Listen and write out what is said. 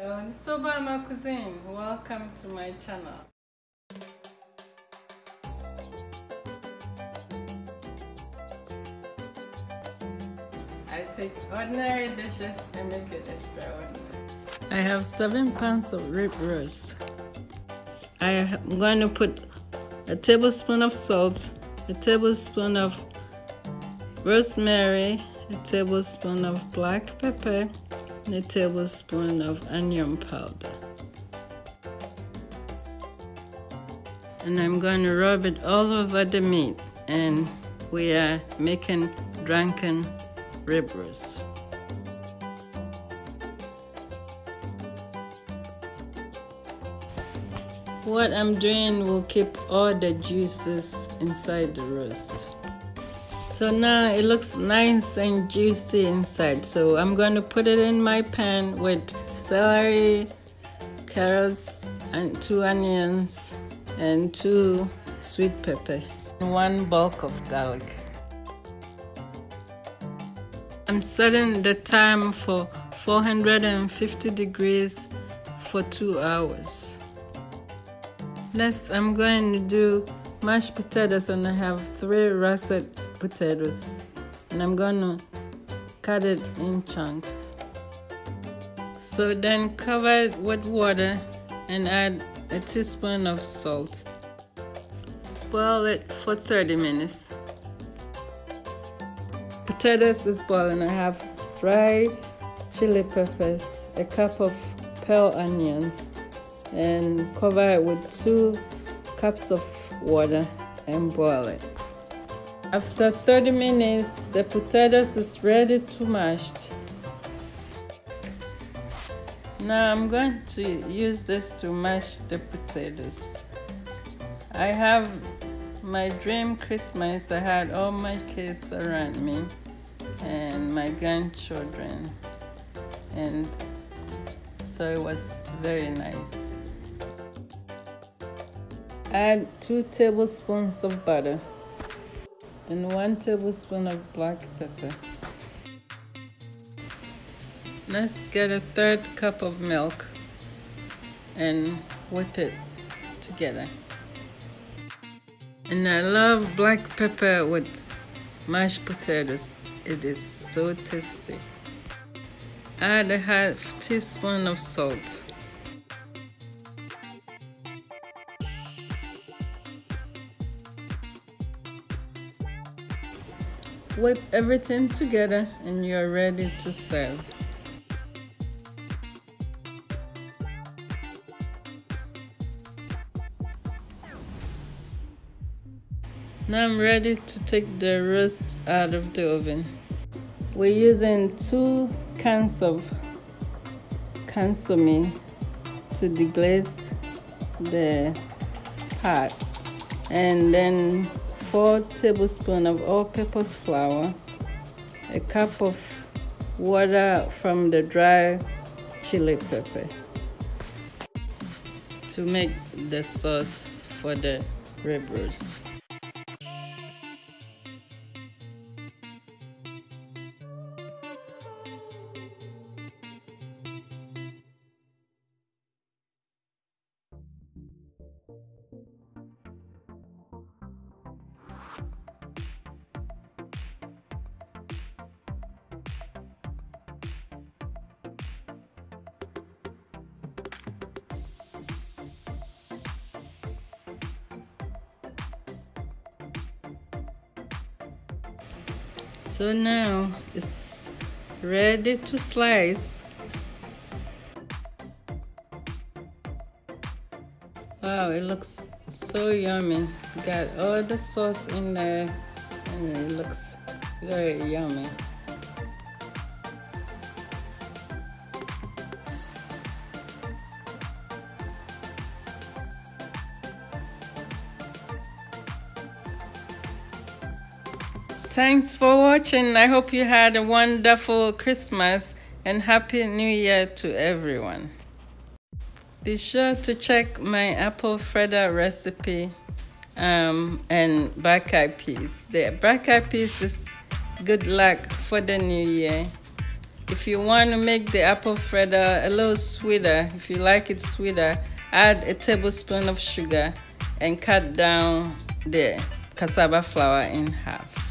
Sobama Cuisine, welcome to my channel. I take ordinary dishes and make it extraordinary. I have 7 pounds of rib roast. I am going to put a tablespoon of salt, a tablespoon of rosemary, a tablespoon of black pepper, and a tablespoon of onion powder. And I'm going to rub it all over the meat, and we are making drunken rib roast. What I'm doing will keep all the juices inside the roast. So now it looks nice and juicy inside. So I'm going to put it in my pan with celery, carrots, and 2 onions, and 2 sweet pepper, and 1 bulk of garlic. I'm setting the time for 450 degrees for 2 hours. Next, I'm going to do mashed potatoes, and I have 3 russet potatoes, and I'm going to cut it in chunks. So then cover it with water and add a teaspoon of salt. Boil it for 30 minutes. Potatoes is boiling. I have dry chili peppers, a cup of pearl onions, and cover it with 2 cups of water and boil it. After 30 minutes, the potatoes is ready to mash. Now I'm going to use this to mash the potatoes. I have my dream Christmas. I had all my kids around me and my grandchildren, and so it was very nice. Add 2 tablespoons of butter and 1 tablespoon of black pepper. Let's get a 1/3 cup of milk and whip it together. And I love black pepper with mashed potatoes. It is so tasty. Add a 1/2 teaspoon of salt. Whip everything together and you're ready to serve. Now I'm ready to take the roast out of the oven. We're using 2 cans of consomme to deglaze the pot, and then 4 tablespoons of all-purpose flour, a cup of water from the dry chili pepper to make the sauce for the rib roast. So now it's ready to slice. Wow, it looks so yummy. Got all the sauce in there and it looks very yummy. Thanks for watching. I hope you had a wonderful Christmas and Happy New Year to everyone. Be sure to check my apple fritter recipe and black eyed peas. The black eyed peas is good luck for the new year. If you want to make the apple fritter a little sweeter, if you like it sweeter, add a tablespoon of sugar and cut down the cassava flour in half.